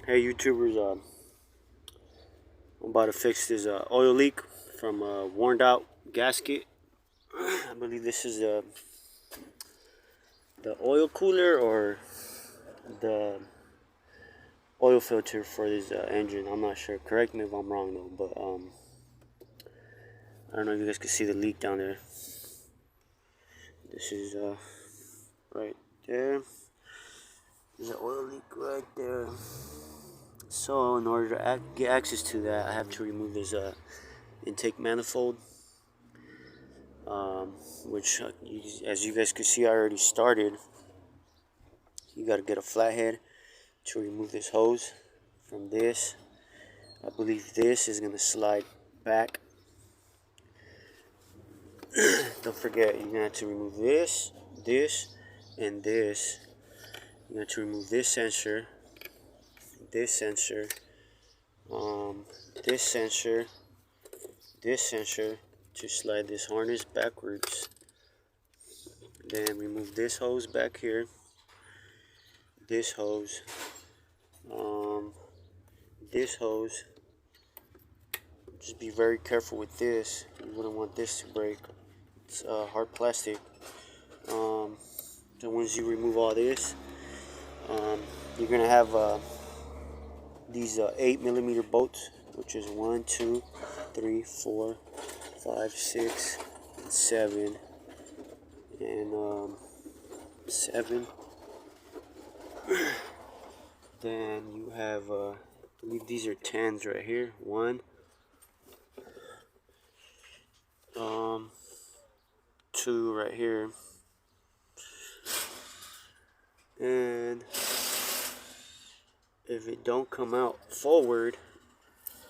Hey YouTubers, I'm about to fix this oil leak from a worn out gasket. I believe this is the oil cooler or the oil filter for this engine. I'm not sure. Correct me if I'm wrong though, but I don't know if you guys can see the leak down there. This is right there. There's an oil leak right there. So in order to get access to that, I have to remove this intake manifold, which as you guys can see, I already started. You got to get a flathead to remove this hose from this. I believe this is going to slide back. Don't forget, you're going to have to remove this, and this. You're going to have to remove this sensor, this sensor, this sensor to slide this harness backwards. Then remove this hose back here, this hose, this hose. Just be very careful with this. You wouldn't want this to break. It's hard plastic. So once you remove all this, you're gonna have these 8mm bolts, which is 1, 2, 3, 4, 5, 6, 7, and 7. Then you have, I believe these are 10s right here. 1, 2 right here, and if it don't come out forward,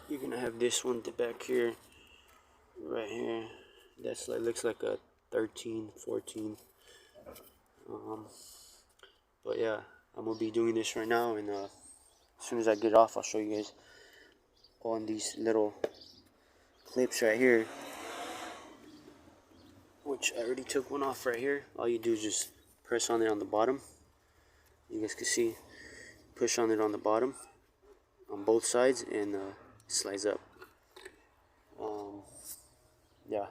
you're gonna have this one back here, right here. That's like, looks like a 13, 14. But yeah, I'm gonna be doing this right now, and as soon as I get off, I'll show you guys on these little clips right here, which I already took one off right here. All you do is just press on it on the bottom. You guys can see, push on it on the bottom on both sides, and it slides up. Yeah.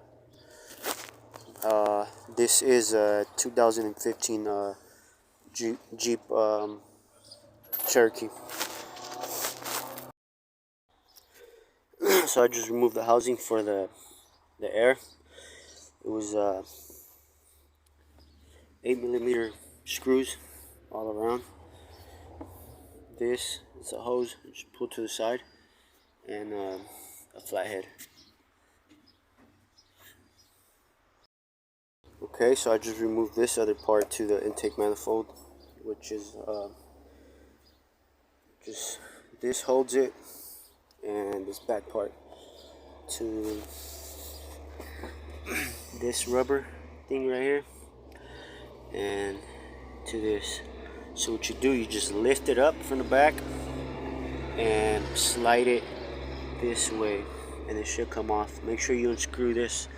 This is a 2015 Jeep Cherokee. So I just removed the housing for the air. It was 8mm screws all around. This is a hose, just pull to the side, and a flathead. Okay, so I just removed this other part to the intake manifold, which is just this holds it, and this back part to this rubber thing right here, and to this. So what you do, you just lift it up from the back and slide it this way, and it should come off. Make sure you unscrew this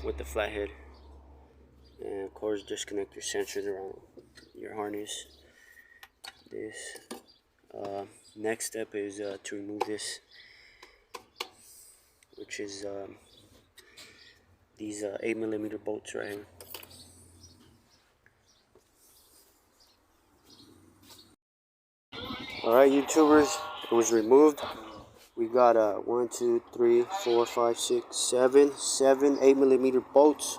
with the flathead, and of course disconnect your sensors around your harness. This next step is to remove this, which is these 8mm bolts right here. Alright YouTubers, it was removed. We got 1, 2, 3, 4, 5, 6, 7 8mm bolts.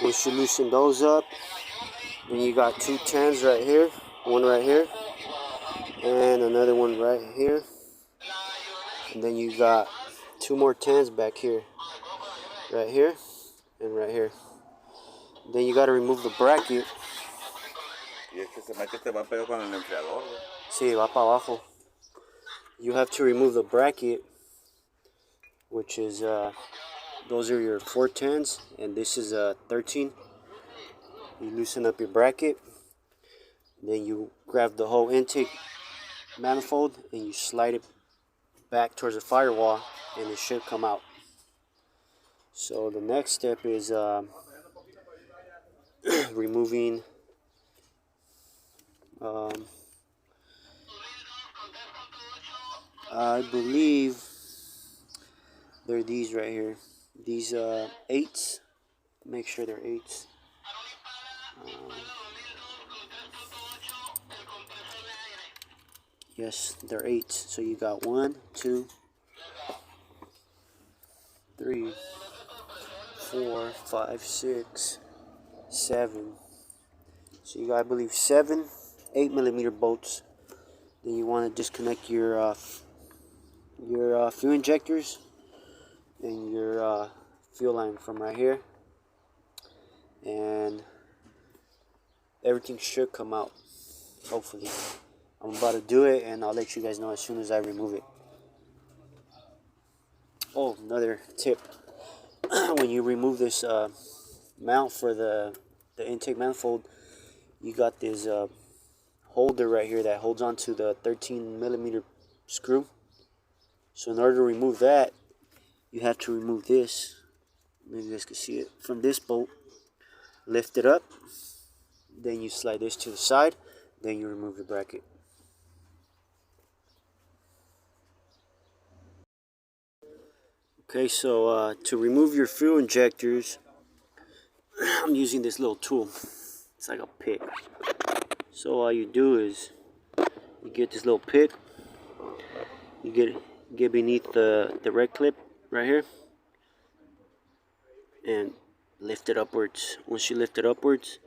Once you loosen those up, then you got 2 10s right here, one right here, and another one right here. And then you got 2 more 10s back here, right here, and right here. Then you got to remove the bracket. Sí, va para abajo. You have to remove the bracket, which is those are your 4 10s, and this is 13. You loosen up your bracket, then you grab the whole intake manifold and you slide it back towards the firewall, and it should come out. So the next step is removing I believe they're these right here. These eights. Make sure they're eights. Yes, they're eights. So you got 1, 2, 3, 4, 5, 6, 7. So you got, I believe, 7 8mm bolts. Then you want to disconnect your fuel injectors and your fuel line from right here, and everything should come out, hopefully. I'm about to do it, and I'll let you guys know as soon as I remove it. Oh, another tip. When you remove this mount for the intake manifold, you got this holder right here that holds onto the 13mm screw. So in order to remove that, you have to remove this. Maybe you guys can see it from this bolt. Lift it up, then you slide this to the side, then you remove the bracket. Okay, so to remove your fuel injectors, I'm using this little tool. It's like a pick. So all you do is you get this little pick, you get beneath the red clip right here, and lift it upwards. Once you lift it upwards,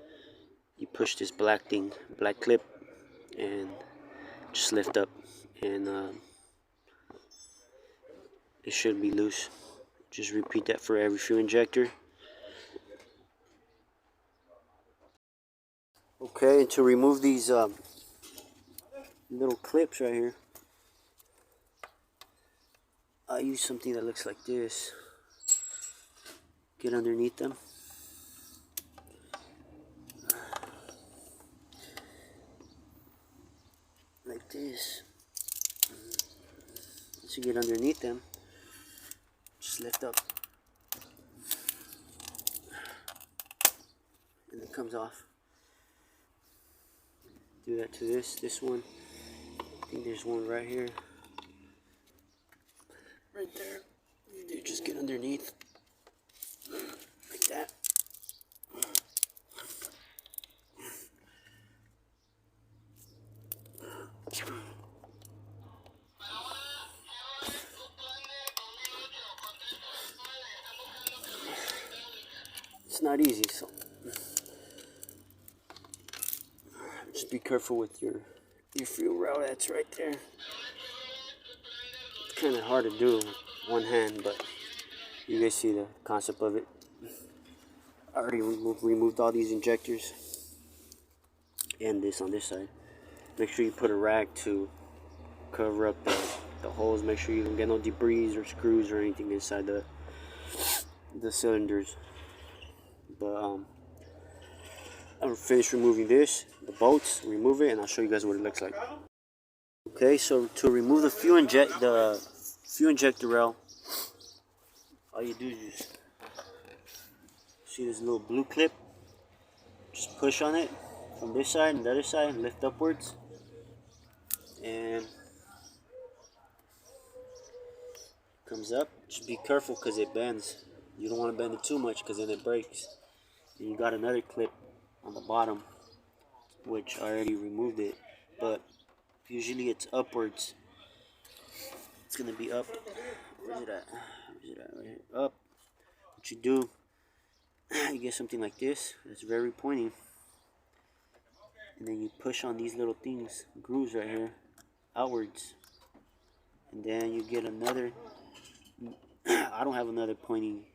you push this black clip, and just lift up, and it should be loose. Just repeat that for every fuel injector. Okay, and to remove these little clips right here, I use something that looks like this. Get underneath them. Like this. Once you get underneath them, just lift up. And it comes off. Do that to this one. I think there's one right here. Right there. You just get underneath. Like that. It's not easy, so just be careful with your fuel route. That's right there. It's kind of hard to do with one hand, but you guys see the concept of it. I already removed all these injectors and this on this side. Make sure you put a rag to cover up the holes. Make sure you don't get no debris or screws or anything inside the cylinders. But I'm finished removing the bolts. Remove it, and I'll show you guys what it looks like. Okay, so to remove the fuel injector rail, all you do is just see this little blue clip. Just push on it from this side and the other side, and lift upwards, and comes up. Just be careful because it bends. You don't want to bend it too much because then it breaks. And you got another clip on the bottom, which I already removed it, but usually it's upwards. It's gonna be up. Where's it at? Where's it at? Right here. Up. What you do, you get something like this. It's very pointy, and then you push on these little things, grooves right here, outwards, and then you get another. I don't have another pointing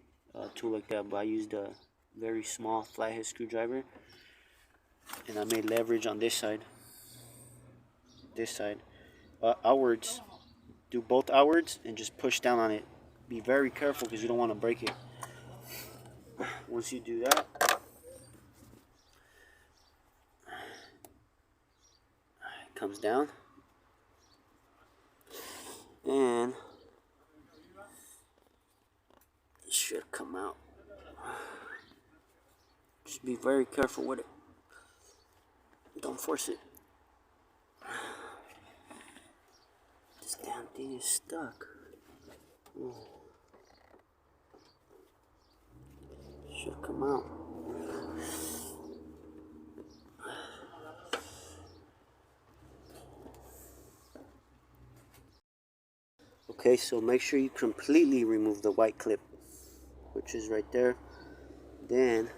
tool like that, but I used a very small flathead screwdriver, and I made leverage on this side, outwards. Do both outwards and just push down on it. Be very careful because you don't want to break it. Once you do that, it comes down, and it should come out. Just be very careful with it. Don't force it. This damn thing is stuck. Should come out. Okay, so make sure you completely remove the white clip, which is right there. Then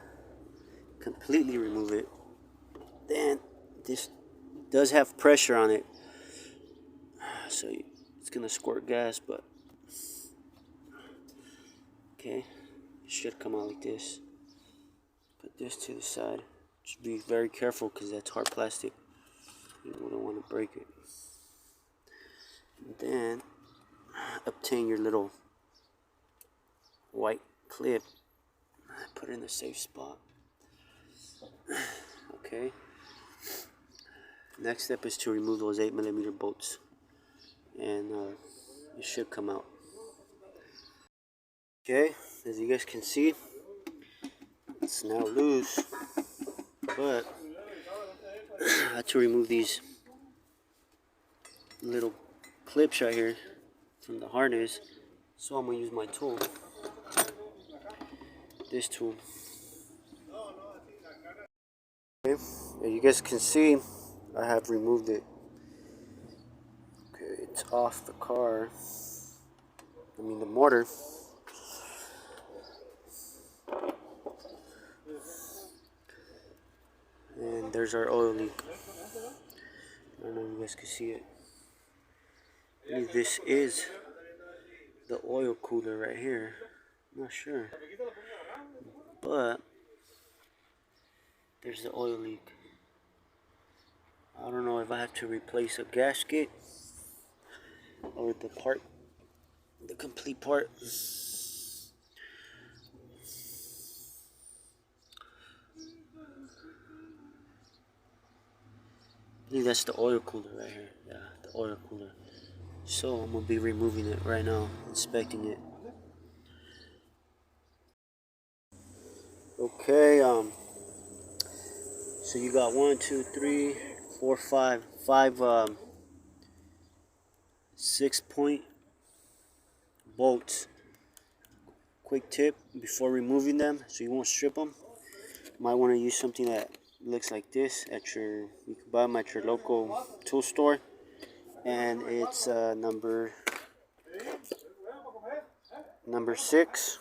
completely remove it. Then this does have pressure on it, so it's gonna squirt gas, but okay, it should come out like this. Put this to the side. Just be very careful because that's hard plastic. You wouldn't want to break it. And then obtain your little white clip. Put it in the safe spot. Okay. Next step is to remove those 8mm bolts, and it should come out. Okay, as you guys can see, it's now loose, but I had to remove these little clips right here from the harness, so I'm gonna use my tool, this tool. Okay, as you guys can see, I have removed it. Okay, it's off the car. I mean the motor. And there's our oil leak. I don't know if you guys can see it. This is the oil cooler right here. I'm not sure, but there's the oil leak. I don't know if I have to replace a gasket or the part, the complete part. I think that's the oil cooler right here. Yeah, the oil cooler. So I'm gonna be removing it right now, inspecting it. Okay, so you got 1, 2, 3, 4, 5, 6-point bolts. Quick tip before removing them, so you won't strip them. You might want to use something that looks like this you can buy them at your local tool store, and it's number 6.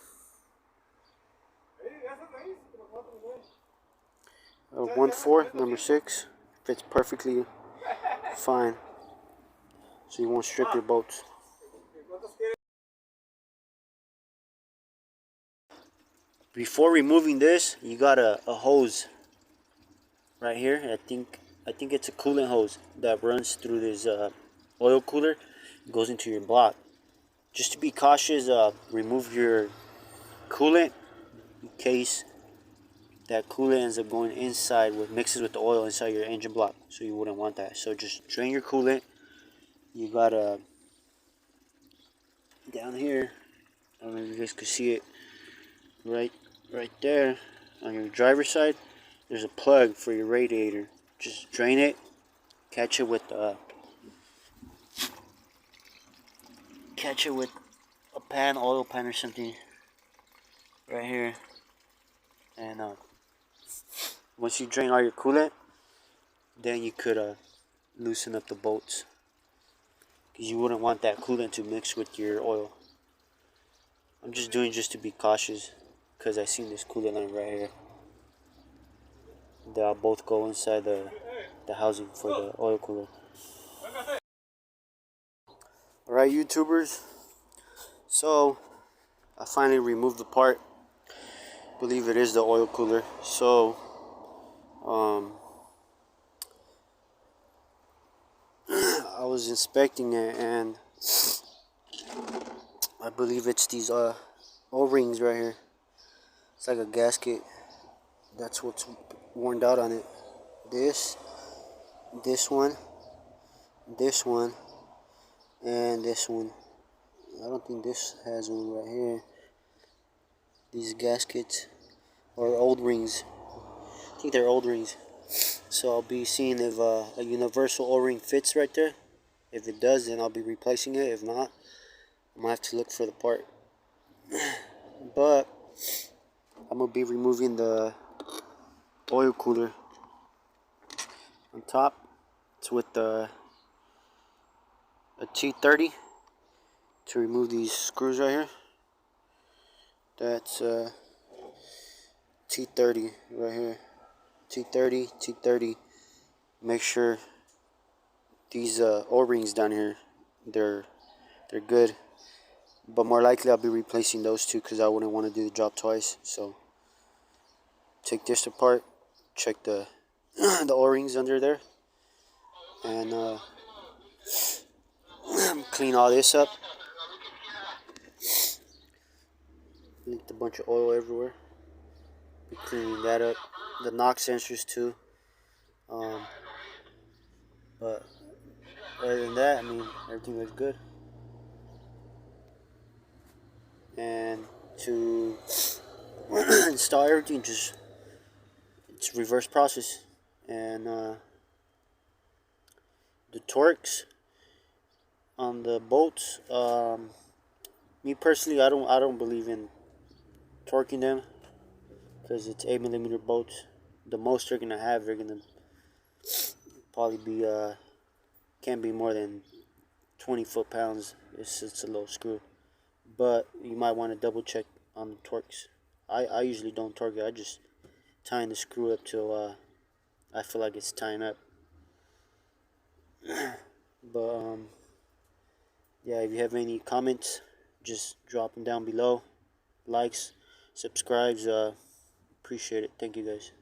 1/4, number 6. Fits perfectly fine, so you won't strip your bolts. Before removing this, you got a hose right here. I think it's a coolant hose that runs through this oil cooler. It goes into your block. Just to be cautious, remove your coolant in case that coolant ends up going inside mixes with the oil inside your engine block, so you wouldn't want that. So just drain your coolant. You got down here, I don't know if you guys can see it, right there on your driver's side, there's a plug for your radiator. Just drain it, catch it with a pan, oil pan or something right here, and once you drain all your coolant, then you could loosen up the bolts, because you wouldn't want that coolant to mix with your oil. I'm just doing just to be cautious, because I seen this coolant line right here. They'll both go inside the housing for the oil cooler. Alright, YouTubers, so I finally removed the part. I believe it is the oil cooler. So I was inspecting it, and I believe it's these O-rings right here. It's like a gasket. That's what's worn out on it. This one, and this one. I don't think this has one right here. These gaskets or old rings. I think they're old rings. So I'll be seeing if a universal O-ring fits right there. If it does, then I'll be replacing it. If not, I'm gonna have to look for the part. But I'm gonna be removing the oil cooler on top. It's with a T30 to remove these screws right here. That's T30 right here. T30. Make sure these O-rings down here, they're good. But more likely I'll be replacing those two because I wouldn't want to do the job twice. So take this apart, check the the O-rings under there, and clean all this up. Leaked a bunch of oil everywhere. Be cleaning that up. The knock sensors too. But other than that, I mean, everything looks good. And to install everything, just it's reverse process. And the torques on the bolts, me personally, I don't believe in torquing them because it's 8mm bolts. The most they're gonna have, they're gonna probably be can't be more than 20 foot-pounds. It's a little screw, but you might want to double check on the torques. I usually don't torque it. I just tying the screw up till I feel like it's tying up. But yeah, if you have any comments, just drop them down below. Likes, subscribes, appreciate it. Thank you guys.